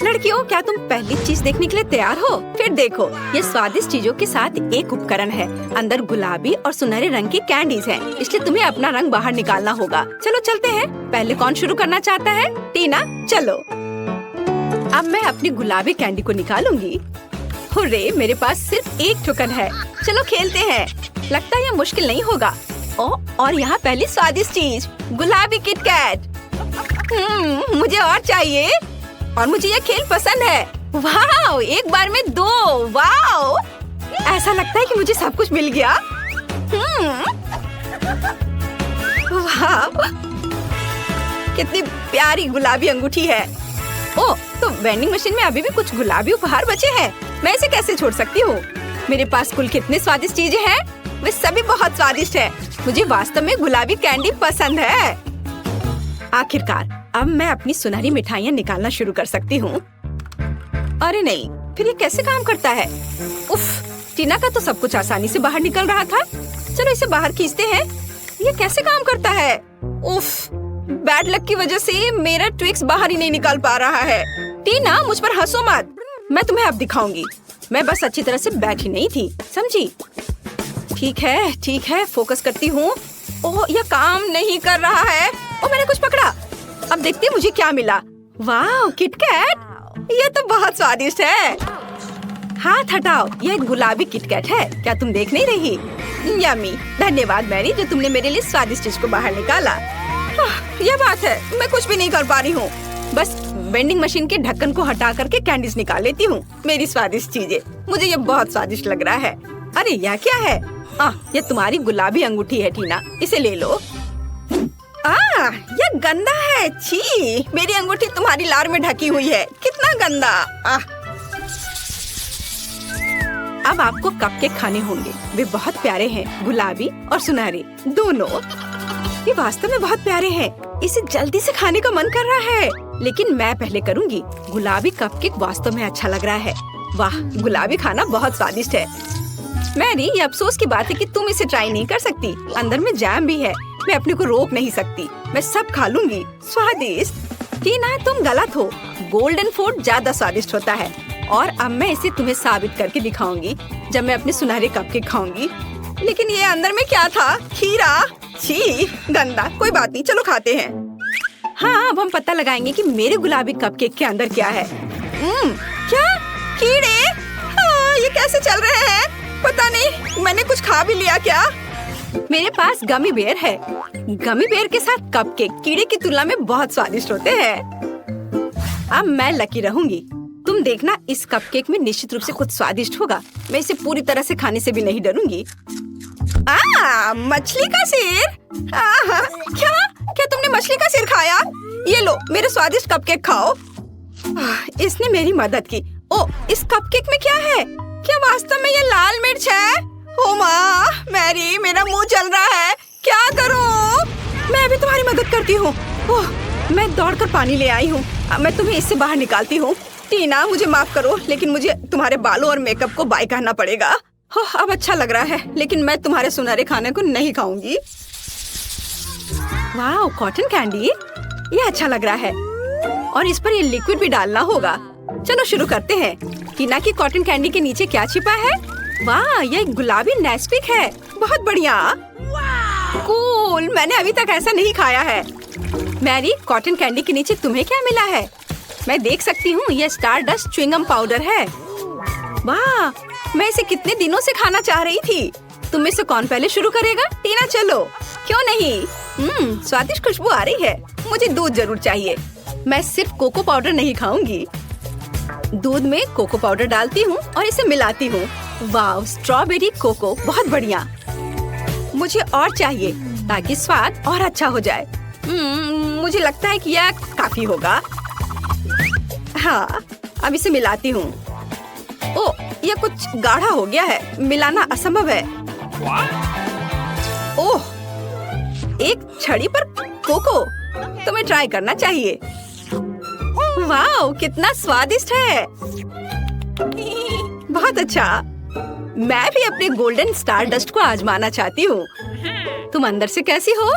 लड़कियों, क्या तुम पहली चीज देखने के लिए तैयार हो? फिर देखो, ये स्वादिष्ट चीजों के साथ एक उपकरण है। अंदर गुलाबी और सुनहरे रंग की कैंडीज हैं, इसलिए तुम्हें अपना रंग बाहर निकालना होगा। चलो चलते हैं। पहले कौन शुरू करना चाहता है? टीना, चलो। अब मैं अपनी गुलाबी कैंडी को निकालूंगी। हुर्रे, मेरे पास सिर्फ एक टोकन है। चलो खेलते हैं। लगता है ये मुश्किल नहीं होगा। और यहाँ पहली स्वादिष्ट चीज, गुलाबी किटकैट। मुझे और चाहिए, और मुझे ये खेल पसंद है। वाह, एक बार में 2। वाह, ऐसा लगता है कि मुझे सब कुछ मिल गया। वाह, कितनी प्यारी गुलाबी अंगूठी है। ओह, तो वेंडिंग मशीन में अभी भी कुछ गुलाबी उपहार बचे हैं। मैं इसे कैसे छोड़ सकती हूँ? मेरे पास कुल कितने स्वादिष्ट चीजें हैं, वे सभी बहुत स्वादिष्ट है। मुझे वास्तव में गुलाबी कैंडी पसंद है। आखिरकार अब मैं अपनी सुनहरी मिठाइयाँ निकालना शुरू कर सकती हूँ। अरे नहीं, फिर ये कैसे काम करता है? उफ, टीना का तो सब कुछ आसानी से बाहर निकल रहा था। चलो इसे बाहर खींचते हैं। ये कैसे काम करता है? उफ, बैड लक की वजह से मेरा ट्विक्स बाहर ही नहीं निकल पा रहा है। टीना, मुझ पर हंसो मत, मैं तुम्हें अब दिखाऊंगी। मैं बस अच्छी तरह से बैठी नहीं थी, समझी? ठीक है, फोकस करती हूँ। ओह, यह काम नहीं कर रहा है। ओह, मैंने कुछ पकड़ा। अब देखते हैं मुझे क्या मिला। वाह, किटकैट, ये तो बहुत स्वादिष्ट है। हाथ हटाओ, यह एक गुलाबी किटकैट है। क्या तुम देख नहीं रही? यम्मी, धन्यवाद मैरी, जो तुमने मेरे लिए स्वादिष्ट चीज को बाहर निकाला। यह बात है, मैं कुछ भी नहीं कर पा रही हूँ। बस वेंडिंग मशीन के ढक्कन को हटा करके कैंडीज निकाल लेती हूँ। मेरी स्वादिष्ट चीजें, मुझे ये बहुत स्वादिष्ट लग रहा है। अरे यह क्या है? ये तुम्हारी गुलाबी अंगूठी है टीना, इसे ले लो। यह गंदा है। छी, मेरी अंगूठी तुम्हारी लार में ढकी हुई है। कितना गंदा। अब आपको कपकेक खाने होंगे। वे बहुत प्यारे हैं, गुलाबी और सुनहरे दोनों। ये वास्तव में बहुत प्यारे हैं। इसे जल्दी से खाने का मन कर रहा है, लेकिन मैं पहले करूंगी। गुलाबी कपकेक वास्तव में अच्छा लग रहा है। वाह, गुलाबी खाना बहुत स्वादिष्ट है। मैरी, ये अफसोस की बात है कि तुम इसे ट्राई नहीं कर सकती। अंदर में जैम भी है। मैं अपने को रोक नहीं सकती। मैं सब खा लूंगी। स्वादिष्ट। टीना, तुम गलत हो। गोल्डन फूड ज्यादा स्वादिष्ट होता है। और अब मैं इसे तुम्हें साबित करके दिखाऊंगी जब मैं अपने सुनहरे कपकेक खाऊंगी। लेकिन ये अंदर में क्या था? खीरा। छी, गंदा। कोई बात नहीं, चलो खाते हैं। हाँ, अब हम पता लगाएंगे कि मेरे गुलाबी कपकेक के अंदर क्या है। क्या? कीड़े? ये कैसे चल रहे हैं? पता नहीं, मैंने कुछ खा भी लिया क्या? मेरे पास गमी बेयर है। गमी बेयर के साथ कपकेक कीड़े की तुलना में बहुत स्वादिष्ट होते हैं। अब मैं लकी रहूंगी। तुम देखना, इस कपकेक में निश्चित रूप से कुछ स्वादिष्ट होगा। मैं इसे पूरी तरह से खाने से भी नहीं डरूंगी। मछली का सिर? क्या तुमने मछली का सिर खाया? ये लो, मेरे स्वादिष्ट कपकेक खाओ। इसने मेरी मदद की। इस कपकेक में क्या है? क्या वास्तव में ये लाल मिर्च है? ओ माँ, मैरी, मेरा मुंह जल रहा है। क्या करूँ? मैं भी तुम्हारी मदद करती हूँ। मैं दौड़कर पानी ले आई हूँ। अब मैं तुम्हें इससे बाहर निकालती हूँ। टीना, मुझे माफ करो, लेकिन मुझे तुम्हारे बालों और मेकअप को बाय कहना पड़ेगा। अब अच्छा लग रहा है, लेकिन मैं तुम्हारे सुनहरे खाने को नहीं खाऊंगी। वाह, कॉटन कैंडी, ये अच्छा लग रहा है। और इस पर ये लिक्विड भी डालना होगा। चलो शुरू करते हैं। टीना की कॉटन कैंडी के नीचे क्या छिपा है? वाह, ये गुलाबी नेस्क्विक है। बहुत बढ़िया। कूल, मैंने अभी तक ऐसा नहीं खाया है। मैरी, कॉटन कैंडी के नीचे तुम्हें क्या मिला है? मैं देख सकती हूँ, ये स्टारडस्ट च्युइंगम पाउडर है। वाह, मैं इसे कितने दिनों से खाना चाह रही थी। तुम में से कौन पहले शुरू करेगा? टीना, चलो। क्यों नहीं? स्वादिष्ट खुशबू आ रही है। मुझे दूध जरूर चाहिए। मैं सिर्फ कोको पाउडर नहीं खाऊंगी। दूध में कोको पाउडर डालती हूँ और इसे मिलाती हूँ। वाह, स्ट्रॉबेरी कोको, बहुत बढ़िया। मुझे और चाहिए ताकि स्वाद और अच्छा हो जाए। मुझे लगता है कि यह काफी होगा। हाँ, अब इसे मिलाती हूँ। यह कुछ गाढ़ा हो गया है। मिलाना असंभव है। ओह, एक छड़ी पर कोको। तुम्हें ट्राई करना चाहिए। वाह, कितना स्वादिष्ट है। बहुत अच्छा। मैं भी अपने गोल्डन स्टार डस्ट को आजमाना चाहती हूँ। तुम अंदर से कैसी हो?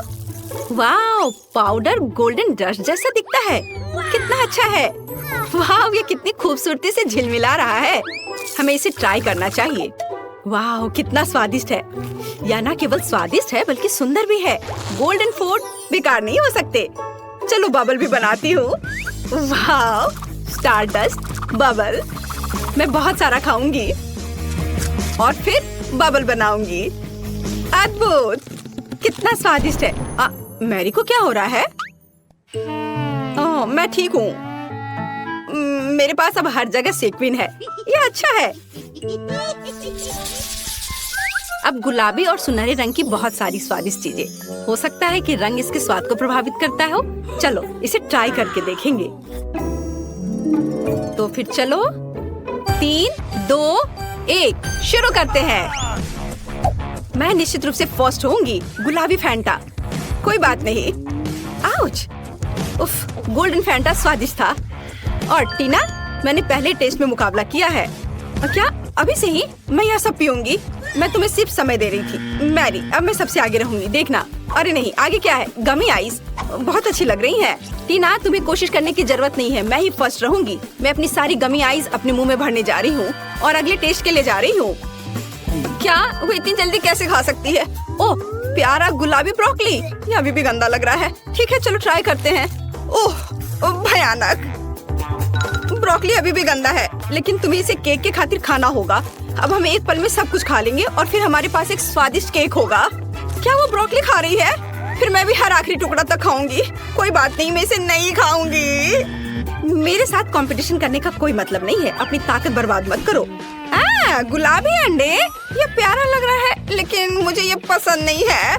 वाह, पाउडर गोल्डन डस्ट जैसा दिखता है। कितना अच्छा है। वाह, ये कितनी खूबसूरती से झिलमिला रहा है। हमें इसे ट्राई करना चाहिए। वाह, कितना स्वादिष्ट है। यह न केवल स्वादिष्ट है बल्कि सुंदर भी है। गोल्डन फूड बेकार नहीं हो सकते। चलो बबल भी बनाती हूँ। वाह, स्टारडस्ट बबल। मैं बहुत सारा खाऊंगी और फिर बबल बनाऊंगी। अद्भुत, कितना स्वादिष्ट है। मैरी को क्या हो रहा है? ओह, मैं ठीक हूँ। मेरे पास अब हर जगह सेक्विन है। ये अच्छा है। अब गुलाबी और सुनहरे रंग की बहुत सारी स्वादिष्ट चीजें। हो सकता है कि रंग इसके स्वाद को प्रभावित करता हो। चलो इसे ट्राई करके देखेंगे। तो फिर चलो 3, 2, 1 शुरू करते हैं। मैं निश्चित रूप से फर्स्ट होंगी। गुलाबी फैंटा। कोई बात नहीं। आउच! उफ, गोल्डन फैंटा स्वादिष्ट था। और टीना, मैंने पहले टेस्ट में मुकाबला किया है। और क्या अभी से ही मैं यह सब पीऊंगी? मैं तुम्हें सिर्फ समय दे रही थी। मैरी, अब मैं सबसे आगे रहूंगी, देखना। अरे नहीं, आगे क्या है? गमी आइस बहुत अच्छी लग रही है। टीना, तुम्हें कोशिश करने की जरूरत नहीं है। मैं ही फर्स्ट रहूंगी। मैं अपनी सारी गमी आइस अपने मुंह में भरने जा रही हूँ और अगले टेस्ट के लिए जा रही हूँ। क्या वो इतनी जल्दी कैसे खा सकती है? ओह, प्यारा गुलाबी ब्रोकली। ये अभी भी गंदा लग रहा है। ठीक है, चलो ट्राई करते हैं। ओह, भयानक। ब्रोकली अभी भी गंदा है, लेकिन तुम्हें इसे केक के खातिर खाना होगा। अब हम एक पल में सब कुछ खा लेंगे और फिर हमारे पास एक स्वादिष्ट केक होगा। क्या वो ब्रोकली खा रही है? फिर मैं भी हर आखिरी टुकड़ा तक खाऊंगी। कोई बात नहीं, मैं इसे नहीं खाऊंगी। मेरे साथ कंपटीशन करने का कोई मतलब नहीं है। अपनी ताकत बर्बाद मत करो। गुलाबी अंडे, ये प्यारा लग रहा है, लेकिन मुझे ये पसंद नहीं है।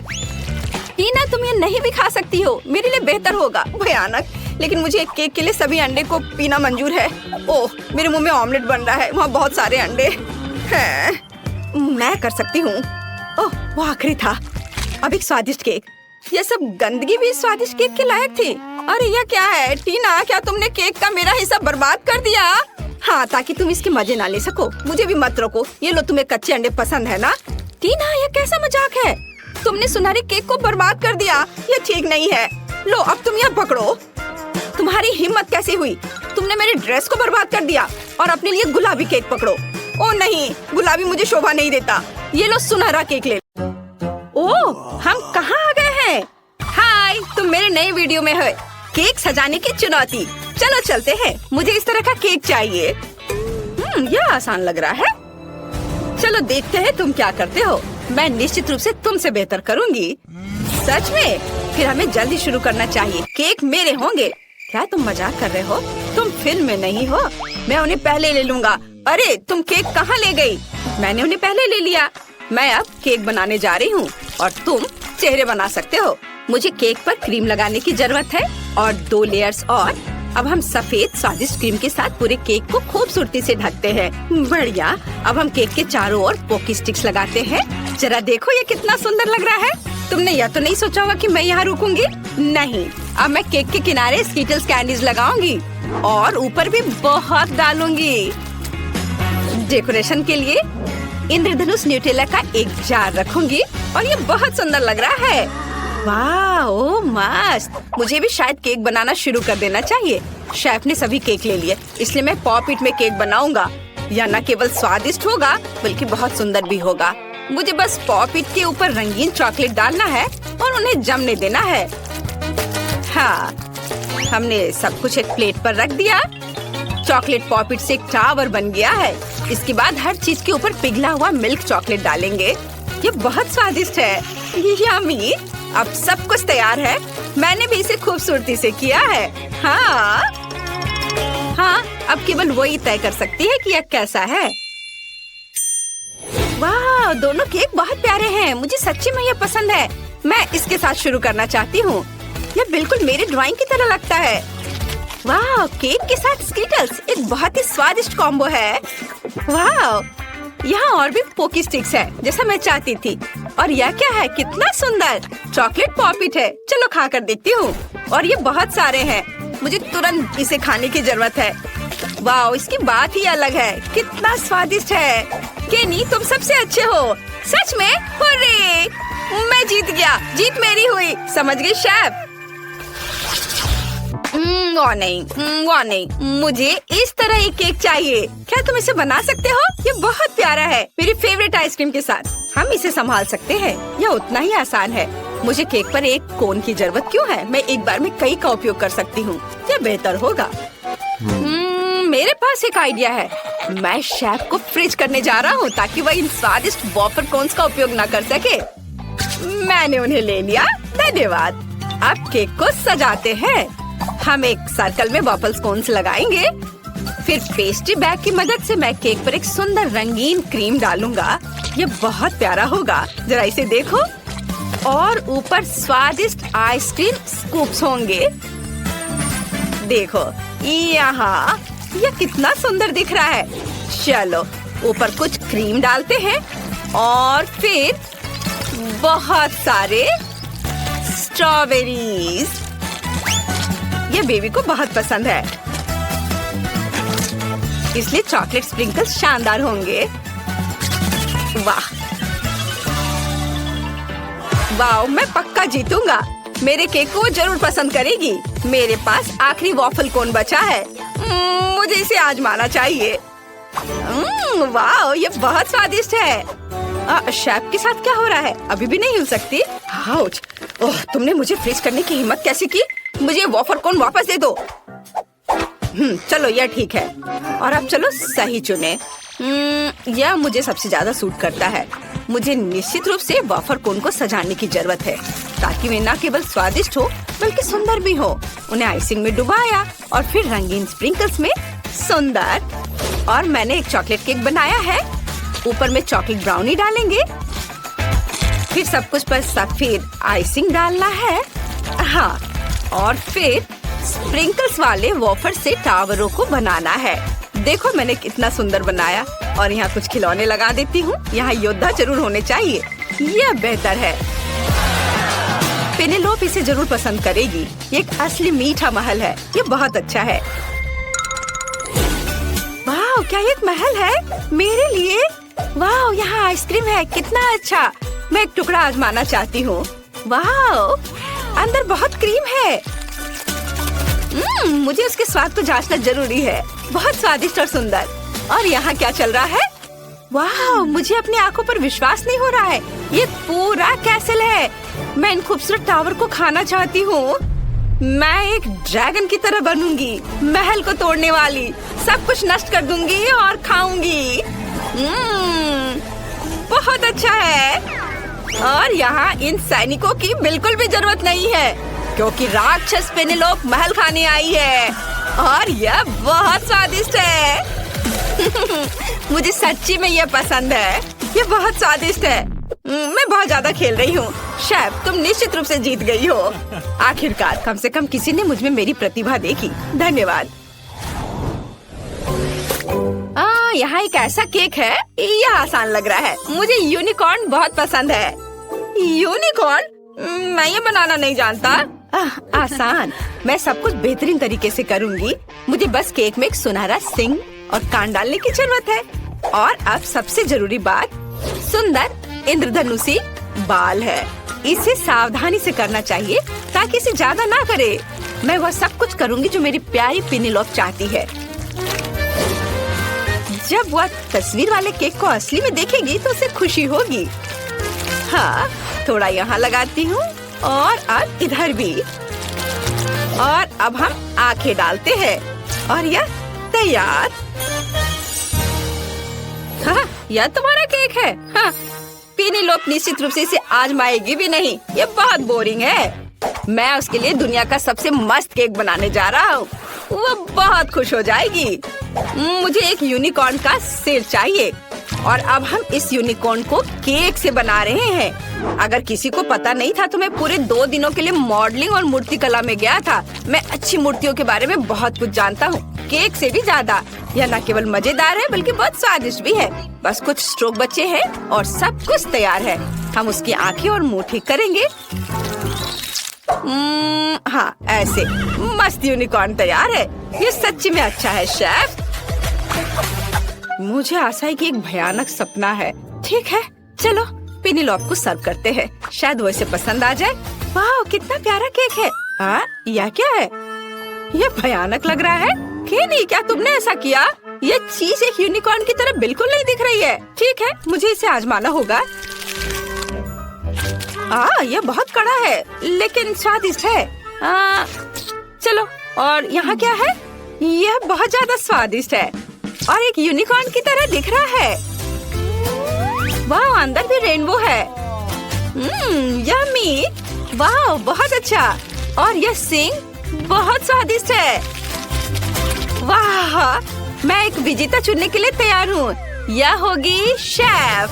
टीना, तुम ये नहीं भी खा सकती हो। मेरे लिए बेहतर होगा। भयानक, लेकिन मुझे एक केक के लिए सभी अंडे को पीना मंजूर है। ओह, मेरे मुंह में ऑमलेट बन रहा है। वहाँ बहुत सारे अंडे हैं। मैं कर सकती हूँ। ओह, वो आखिरी था। अब एक स्वादिष्ट केक। ये सब गंदगी भी स्वादिष्ट केक के लायक थी। अरे यह क्या है? टीना, क्या तुमने केक का मेरा हिस्सा बर्बाद कर दिया? हाँ, ताकि तुम इसके मजे ना ले सको। मुझे भी मत रोको। ये लो, तुम्हें कच्चे अंडे पसंद है ना? टीना, यह कैसा मजाक है? तुमने सुनहरे केक को बर्बाद कर दिया। ये ठीक नहीं है। लो, अब तुम यह पकड़ो। तुम्हारी हिम्मत कैसे हुई? तुमने मेरी ड्रेस को बर्बाद कर दिया और अपने लिए गुलाबी केक पकड़ो। ओह नहीं, गुलाबी मुझे शोभा नहीं देता। ये लो, सुनहरा केक ले। ओह, हम कहाँ आ गए हैं? हाय, तुम मेरे नए वीडियो में हो। केक सजाने की चुनौती। चलो चलते हैं। मुझे इस तरह का केक चाहिए। यह आसान लग रहा है। चलो देखते हैं तुम क्या करते हो। मैं निश्चित रूप से तुमसे बेहतर करूंगी। सच में? फिर हमें जल्दी शुरू करना चाहिए। केक मेरे होंगे। क्या तुम मजाक कर रहे हो? तुम फिल्म में नहीं हो। मैं उन्हें पहले ले लूंगा। अरे तुम केक कहाँ ले गई? मैंने उन्हें पहले ले लिया। मैं अब केक बनाने जा रही हूँ और तुम चेहरे बना सकते हो। मुझे केक पर क्रीम लगाने की जरूरत है और 2 लेयर्स और। अब हम सफेद स्वादिष्ट क्रीम के साथ पूरे केक को खूबसूरती से ढकते हैं। बढ़िया। अब हम केक के चारों ओर पोकी स्टिक्स लगाते हैं। जरा देखो, ये कितना सुंदर लग रहा है। तुमने यह तो नहीं सोचा होगा कि मैं यहाँ रुकूंगी? नहीं, अब मैं केक के किनारे स्कीटल्स कैंडीज लगाऊंगी और ऊपर भी बहुत डालूंगी। डेकोरेशन के लिए इंद्रधनुष न्यूटेला का एक जार रखूंगी और ये बहुत सुंदर लग रहा है। वाह, ओह मस्त। मुझे भी शायद केक बनाना शुरू कर देना चाहिए। शेफ ने सभी केक ले लिए, इसलिए मैं पॉप इट में केक बनाऊंगा। यह न केवल स्वादिष्ट होगा बल्कि बहुत सुंदर भी होगा। मुझे बस पॉप इट के ऊपर रंगीन चॉकलेट डालना है और उन्हें जमने देना है। हाँ, हमने सब कुछ एक प्लेट पर रख दिया। चॉकलेट पॉप इट से एक टावर बन गया है। इसके बाद हर चीज के ऊपर पिघला हुआ मिल्क चॉकलेट डालेंगे। ये बहुत स्वादिष्ट है। यम्मी। अब सब कुछ तैयार है। मैंने भी इसे खूबसूरती से किया है। हाँ, अब केवल वही तय कर सकती है कि यह कैसा है। वाह, दोनों केक बहुत प्यारे हैं। मुझे सच्ची में यह पसंद है। मैं इसके साथ शुरू करना चाहती हूँ। यह बिल्कुल मेरी ड्राइंग की तरह लगता है। वाह, केक के साथ स्कीटल्स एक बहुत ही स्वादिष्ट कॉम्बो है। वाह, यहाँ और भी पोकी स्टिक्स है जैसा मैं चाहती थी। और यह क्या है? कितना सुंदर चॉकलेट पॉपिट है। चलो खा कर देखती हूँ। और ये बहुत सारे हैं। मुझे तुरंत इसे खाने की जरूरत है। वाह, इसकी बात ही अलग है। कितना स्वादिष्ट है। केनी, तुम सबसे अच्छे हो। सच में? हुर्रे! मैं जीत गया। जीत मेरी हुई। समझ गई शेफ? वो नहीं, वो नहीं, मुझे इस तरह एक केक चाहिए। क्या तुम इसे बना सकते हो? ये बहुत प्यारा है, मेरी फेवरेट आइसक्रीम के साथ। हम इसे संभाल सकते हैं, यह उतना ही आसान है। मुझे केक पर एक कोन की जरूरत क्यों है? मैं एक बार में कई का उपयोग कर सकती हूँ, यह बेहतर होगा। मेरे पास एक आइडिया है। मैं शेफ को फ्रीज करने जा रहा हूँ ताकि वह इन स्वादिष्ट वॉफर कोन्स का उपयोग न कर सके। मैंने उन्हें ले लिया, धन्यवाद। अब केक को सजाते हैं। हम एक सर्कल में वॉफल्स कोन्स लगाएंगे। फिर पेस्ट्री बैग की मदद से मैं केक पर एक सुंदर रंगीन क्रीम डालूंगा। ये बहुत प्यारा होगा, जरा इसे देखो। और ऊपर स्वादिष्ट आइसक्रीम स्कूप्स होंगे। देखो यहाँ, यह कितना सुंदर दिख रहा है। चलो ऊपर कुछ क्रीम डालते हैं और फिर बहुत सारे स्ट्रॉबेरीज। ये बेबी को बहुत पसंद है, इसलिए चॉकलेट स्प्रिंकल्स शानदार होंगे। वाह वाह, मैं पक्का जीतूंगा। मेरे केक को जरूर पसंद करेगी। मेरे पास आखिरी वॉफल कोन बचा है, मुझे इसे आजमाना चाहिए। वाह, ये बहुत स्वादिष्ट है। शेफ के साथ क्या हो रहा है? अभी भी नहीं हिल सकती। आउच! ओह, तुमने मुझे फ्रीज करने की हिम्मत कैसे की? मुझे वॉफर कोन वापस दे दो। चलो यह ठीक है। और अब चलो सही चुने। यह मुझे सबसे ज्यादा सूट करता है। मुझे निश्चित रूप से वॉफर कोन को सजाने की जरूरत है ताकि वे न केवल स्वादिष्ट हो बल्कि सुंदर भी हो। उन्हें आइसिंग में डुबाया और फिर रंगीन स्प्रिंकल्स में सुंदर। और मैंने एक चॉकलेट केक बनाया है। ऊपर में चॉकलेट ब्राउनी डालेंगे। फिर सब कुछ पर सफेद आइसिंग डालना है। हाँ, और फिर स्प्रिंकल्स वाले वॉफर से टावरों को बनाना है। देखो मैंने कितना सुंदर बनाया। और यहाँ कुछ खिलौने लगा देती हूँ। यहाँ योद्धा जरूर होने चाहिए, यह बेहतर है। पेनेलोप इसे जरूर पसंद करेगी। ये एक असली मीठा महल है, ये बहुत अच्छा है। वाह, क्या ये एक महल है मेरे लिए? वाह, यहाँ आइसक्रीम है, कितना अच्छा। मैं एक टुकड़ा आजमाना चाहती हूँ। वाह, अंदर बहुत क्रीम है। मुझे उसके स्वाद को जांचना जरूरी है। बहुत स्वादिष्ट और सुंदर। और यहाँ क्या चल रहा है? वाह, मुझे अपनी आंखों पर विश्वास नहीं हो रहा है। ये पूरा कैसल है। मैं इन खूबसूरत टावर को खाना चाहती हूँ। मैं एक ड्रैगन की तरह बनूंगी, महल को तोड़ने वाली। सब कुछ नष्ट कर दूंगी और खाऊंगी। बहुत अच्छा है। और यहाँ इन सैनिकों की बिल्कुल भी जरूरत नहीं है क्योंकि राक्षस पेनेलोप महल खाने आई है। और यह बहुत स्वादिष्ट है। मुझे सच्ची में यह पसंद है। ये बहुत स्वादिष्ट है। मैं बहुत ज्यादा खेल रही हूँ। शेफ, तुम निश्चित रूप से जीत गई हो। आखिरकार कम से कम किसी ने मुझ में मेरी प्रतिभा देखी। धन्यवाद। यहाँ एक ऐसा केक है, यह आसान लग रहा है। मुझे यूनिकॉर्न बहुत पसंद है। यूनिकॉर्न? मैं ये बनाना नहीं जानता। आसान, मैं सब कुछ बेहतरीन तरीके से करूँगी। मुझे बस केक में एक सुनहरा सिंग और कान डालने की जरूरत है। और अब सबसे जरूरी बात, सुंदर इंद्रधनुषी बाल है। इसे सावधानी से करना चाहिए ताकि इसे ज्यादा ना करे। मैं वह सब कुछ करूँगी जो मेरी प्यारी पेनेलोप चाहती है। जब वह तस्वीर वाले केक को असली में देखेगी तो उसे खुशी होगी। हाँ, थोड़ा यहाँ लगाती हूँ और अब इधर भी। और अब हम आंखें डालते हैं और यह तैयार। हाँ, यह तुम्हारा केक है। हाँ, पेनेलोप निश्चित रूप से इसे आजमाएगी भी नहीं। ये बहुत बोरिंग है। मैं उसके लिए दुनिया का सबसे मस्त केक बनाने जा रहा हूँ। वो बहुत खुश हो जाएगी। मुझे एक यूनिकॉर्न का सिर चाहिए और अब हम इस यूनिकॉर्न को केक से बना रहे हैं। अगर किसी को पता नहीं था तो मैं पूरे 2 दिनों के लिए मॉडलिंग और मूर्तिकला में गया था। मैं अच्छी मूर्तियों के बारे में बहुत कुछ जानता हूँ, केक से भी ज्यादा। यह न केवल मजेदार है बल्कि बहुत स्वादिष्ट भी है। बस कुछ स्ट्रोक बचे हैं और सब कुछ तैयार है। हम उसकी आंखें और मुंह ठीक करेंगे। हाँ, ऐसे मस्त यूनिकॉर्न तैयार है। ये सच्ची में अच्छा है शेफ। मुझे आशा है कि एक भयानक सपना है। ठीक है, चलो पेनेलोप को सर्व करते हैं। शायद वो इसे पसंद आ जाए। वाह, कितना प्यारा केक है। हाँ, यह क्या है? ये भयानक लग रहा है। केनी, क्या तुमने ऐसा किया? ये चीज एक यूनिकॉर्न की तरह बिल्कुल नहीं दिख रही है। ठीक है, मुझे इसे आजमाना होगा। ये बहुत कड़ा है लेकिन स्वादिष्ट है। चलो, और यहाँ क्या है? यह बहुत ज्यादा स्वादिष्ट है और एक यूनिकॉर्न की तरह दिख रहा है। वाह, अंदर भी रेनबो है। यम्मी, वाह बहुत अच्छा। और यह सिंग बहुत स्वादिष्ट है। वाह, मैं एक विजेता चुनने के लिए तैयार हूँ। यह होगी शेफ।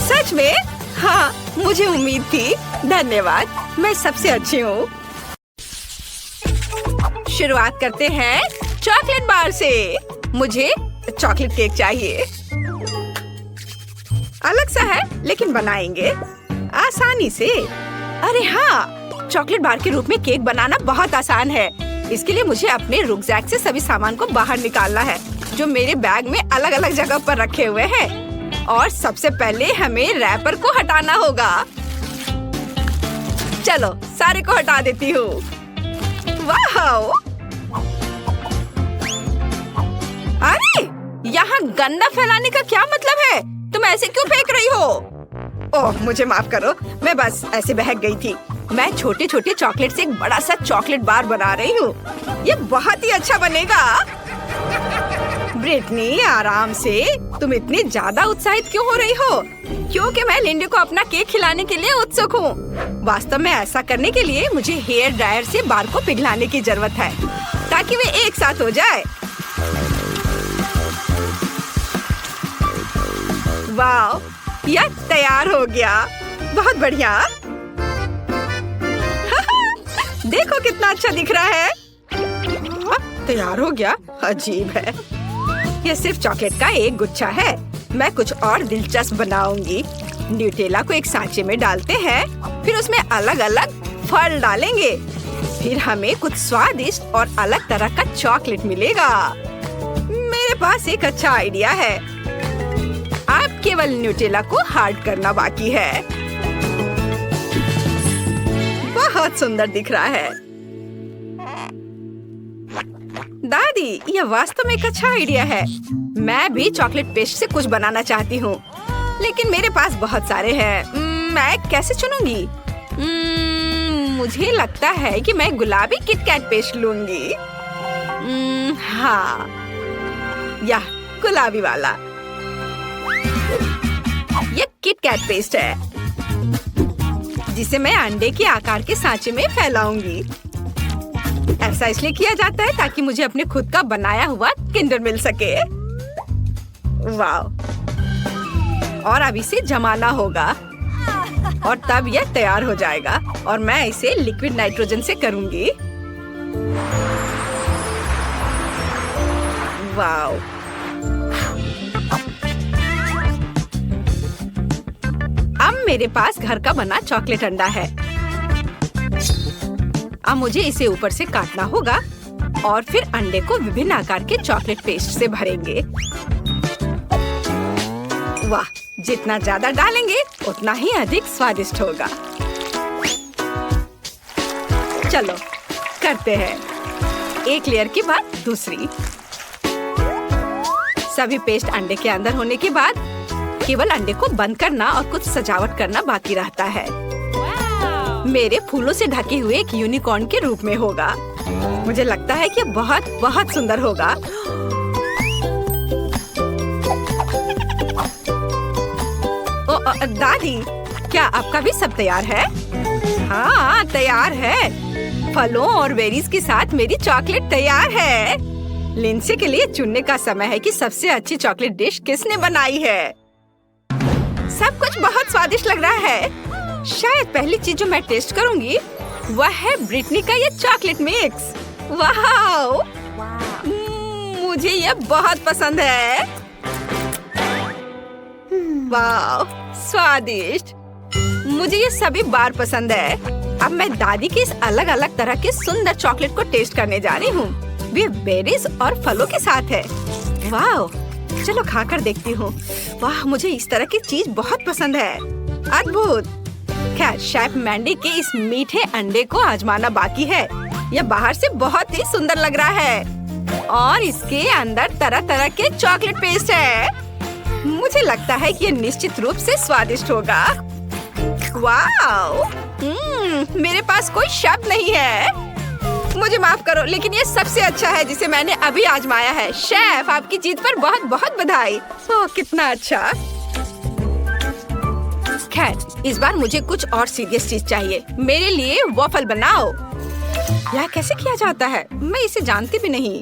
सच में? हाँ, मुझे उम्मीद थी। धन्यवाद, मैं सबसे अच्छी हूँ। शुरुआत करते हैं चॉकलेट बार से। मुझे चॉकलेट केक चाहिए। अलग सा है लेकिन बनाएंगे आसानी से। अरे हाँ, चॉकलेट बार के रूप में केक बनाना बहुत आसान है। इसके लिए मुझे अपने रुकजैक से सभी सामान को बाहर निकालना है जो मेरे बैग में अलग अलग जगह पर रखे हुए हैं। और सबसे पहले हमें रैपर को हटाना होगा। चलो, सारे को हटा देती हूँ। वाह! अरे, यहाँ गंदा फैलाने का क्या मतलब है? तुम ऐसे क्यों फेंक रही हो? ओह, मुझे माफ करो, मैं बस ऐसे बहक गई थी। मैं छोटे छोटे चॉकलेट से एक बड़ा सा चॉकलेट बार बना रही हूँ। ये बहुत ही अच्छा बनेगा। ब्रिटनी, आराम से। तुम इतनी ज्यादा उत्साहित क्यों हो रही हो? क्योंकि मैं लिंडी को अपना केक खिलाने के लिए उत्सुक हूँ। वास्तव में ऐसा करने के लिए मुझे हेयर ड्रायर से बार को पिघलाने की जरूरत है ताकि वे एक साथ हो जाए। वाह, यह तैयार हो गया। बहुत बढ़िया। देखो कितना अच्छा दिख रहा है। तैयार हो गया। अजीब है। यह सिर्फ चॉकलेट का एक गुच्छा है। मैं कुछ और दिलचस्प बनाऊंगी। न्यूटेला को एक सांचे में डालते हैं, फिर उसमें अलग अलग फल डालेंगे। फिर हमें कुछ स्वादिष्ट और अलग तरह का चॉकलेट मिलेगा। मेरे पास एक अच्छा आइडिया है। अब केवल न्यूटेला को हार्ड करना बाकी है। बहुत सुंदर दिख रहा है। दादी, यह वास्तव में एक अच्छा आइडिया है। मैं भी चॉकलेट पेस्ट से कुछ बनाना चाहती हूँ, लेकिन मेरे पास बहुत सारे हैं। मैं कैसे चुनूंगी? मुझे लगता है कि मैं गुलाबी किटकैट पेस्ट लूंगी। हाँ, यह गुलाबी वाला। यह किटकैट पेस्ट है जिसे मैं अंडे के आकार के सांचे में फैलाऊंगी। ऐसा इसलिए किया जाता है ताकि मुझे अपने खुद का बनाया हुआ किंडर मिल सके। वाह! और अब इसे जमाना होगा और तब यह तैयार हो जाएगा और मैं इसे लिक्विड नाइट्रोजन से करूंगी। वाह! अब मेरे पास घर का बना चॉकलेट अंडा है। अब मुझे इसे ऊपर से काटना होगा और फिर अंडे को विभिन्न आकार के चॉकलेट पेस्ट से भरेंगे। वाह! जितना ज्यादा डालेंगे उतना ही अधिक स्वादिष्ट होगा। चलो, करते हैं। एक लेयर के बाद दूसरी। सभी पेस्ट अंडे के अंदर होने के बाद केवल अंडे को बंद करना और कुछ सजावट करना बाकी रहता है। मेरे फूलों से ढके हुए एक यूनिकॉर्न के रूप में होगा। मुझे लगता है कि बहुत बहुत सुंदर होगा। दादी, क्या आपका भी सब तैयार है? हाँ, तैयार है। फलों और बेरीज के साथ मेरी चॉकलेट तैयार है। लिंडसे के लिए चुनने का समय है कि सबसे अच्छी चॉकलेट डिश किसने बनाई है। सब कुछ बहुत स्वादिष्ट लग रहा है। शायद पहली चीज जो मैं टेस्ट करूंगी वह है ब्रिटनी का ये चॉकलेट मिक्स। वाह! मुझे ये बहुत पसंद है। वाह, स्वादिष्ट। मुझे ये सभी बार पसंद है। अब मैं दादी के इस अलग अलग तरह के सुंदर चॉकलेट को टेस्ट करने जा रही हूँ। वे बेरीज और फलों के साथ है। वाह! चलो खाकर देखती हूँ। वाह, मुझे इस तरह की चीज बहुत पसंद है। अद्भुत। खैर, शेफ मैंडी के इस मीठे अंडे को आजमाना बाकी है। यह बाहर से बहुत ही सुंदर लग रहा है और इसके अंदर तरह तरह के चॉकलेट पेस्ट है। मुझे लगता है कि यह निश्चित रूप से स्वादिष्ट होगा। वाओ! मेरे पास कोई शब्द नहीं है। मुझे माफ करो, लेकिन ये सबसे अच्छा है जिसे मैंने अभी आजमाया है। शेफ, आपकी जीत पर बहुत बहुत बधाई। ओह, कितना अच्छा। खैर, इस बार मुझे कुछ और सीरियस चीज चाहिए। मेरे लिए वॉफल बनाओ। यह कैसे किया जाता है? मैं इसे जानती भी नहीं।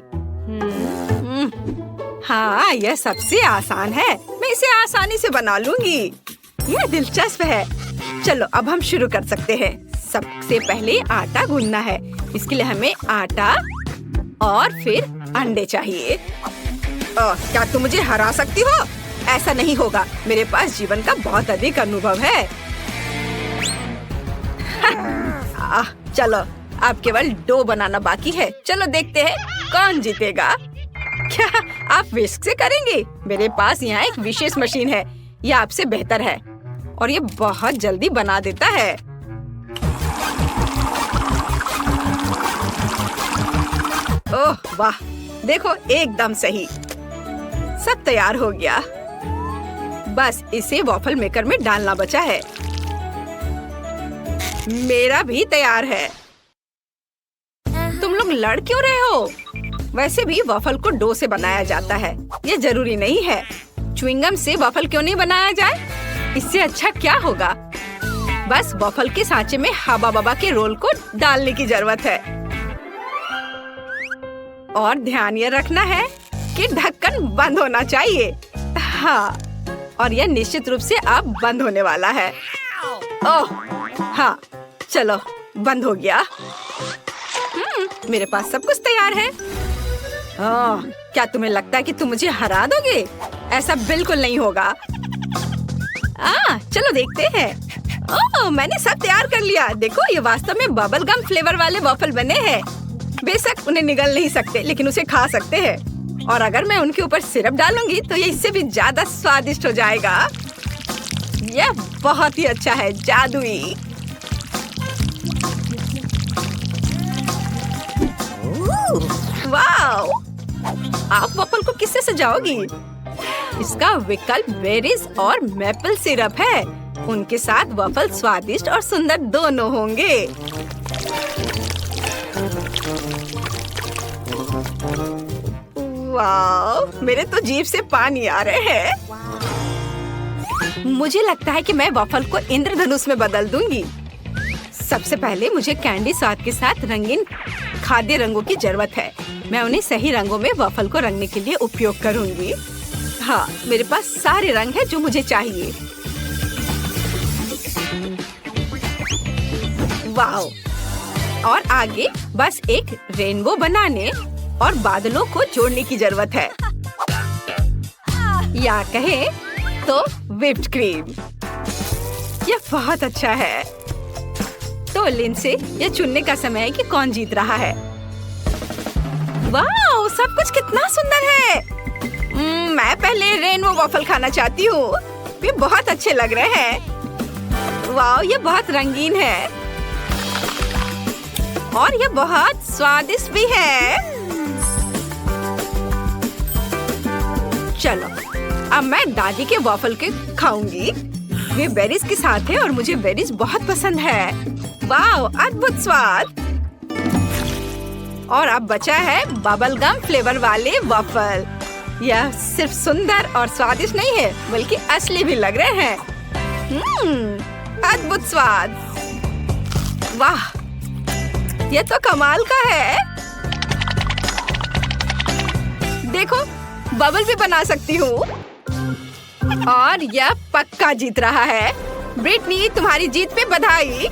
हाँ, यह सबसे आसान है। मैं इसे आसानी से बना लूंगी। यह दिलचस्प है। चलो, अब हम शुरू कर सकते हैं। सबसे पहले आटा गूंदना है। इसके लिए हमें आटा और फिर अंडे चाहिए। क्या तुम मुझे हरा सकती हो? ऐसा नहीं होगा। मेरे पास जीवन का बहुत अधिक अनुभव है। चलो, अब केवल डो बनाना बाकी है। चलो देखते हैं कौन जीतेगा। क्या आप विस्क से करेंगे? मेरे पास यहाँ एक विशेष मशीन है। यह आपसे बेहतर है और ये बहुत जल्दी बना देता है। ओह वाह! देखो, एकदम सही। सब तैयार हो गया। बस इसे वॉफल मेकर में डालना बचा है। मेरा भी तैयार है। तुम लोग लड़ क्यों रहे हो? वैसे भी वॉफल को डो से बनाया जाता है। ये जरूरी नहीं है। च्युइंगम से वॉफल क्यों नहीं बनाया जाए? इससे अच्छा क्या होगा? बस वॉफल के सांचे में हवा बबा के रोल को डालने की जरूरत है और ध्यान ये रखना है कि ढक्कन बंद होना चाहिए। हाँ, और यह निश्चित रूप से अब बंद होने वाला है। ओह हाँ, चलो, बंद हो गया। मेरे पास सब कुछ तैयार है। क्या तुम्हें लगता है कि तुम मुझे हरा दोगे? ऐसा बिल्कुल नहीं होगा। चलो देखते हैं। मैंने सब तैयार कर लिया। देखो, ये वास्तव में बबल गम फ्लेवर वाले वॉफल बने हैं। बेशक उन्हें निगल नहीं सकते, लेकिन उसे खा सकते हैं। और अगर मैं उनके ऊपर सिरप डालूंगी तो ये इससे भी ज्यादा स्वादिष्ट हो जाएगा। यह बहुत ही अच्छा है, जादुई। वाओ! आप वॉफल को किससे सजाओगी? इसका विकल्प बेरीज और मैपल सिरप है। उनके साथ वॉफल स्वादिष्ट और सुंदर दोनों होंगे। वाह! मेरे तो जीभ से पानी आ रहे हैं। मुझे लगता है कि मैं वॉफल को इंद्रधनुष में बदल दूंगी। सबसे पहले मुझे कैंडी स्वाद के साथ रंगीन खाद्य रंगों की जरूरत है। मैं उन्हें सही रंगों में वॉफल को रंगने के लिए उपयोग करूंगी। हाँ, मेरे पास सारे रंग हैं जो मुझे चाहिए। वाओ! और आगे बस एक रेनबो बनाने और बादलों को जोड़ने की जरूरत है, या कहें तो व्हिप्ड क्रीम। यह बहुत अच्छा है। तो लिंडसे, यह चुनने का समय है कि कौन जीत रहा है। वाह! सब कुछ कितना सुंदर है। मैं पहले रेनबो वॉफल खाना चाहती हूँ। ये बहुत अच्छे लग रहे हैं। वाह! ये बहुत रंगीन है और ये बहुत स्वादिष्ट भी है। चलो, अब मैं दादी के वॉफल के खाऊंगी। वे बेरीज के साथ है और मुझे बेरीज बहुत पसंद है। वाह! अद्भुत स्वाद। और अब बचा है बबल गम फ्लेवर वाले वॉफल। यह सिर्फ सुंदर और स्वादिष्ट नहीं है, बल्कि असली भी लग रहे हैं। अद्भुत स्वाद। वाह! यह तो कमाल का है। देखो, बबल भी बना सकती हूँ। और यह पक्का जीत रहा है। ब्रिटनी, तुम्हारी जीत पे बधाई।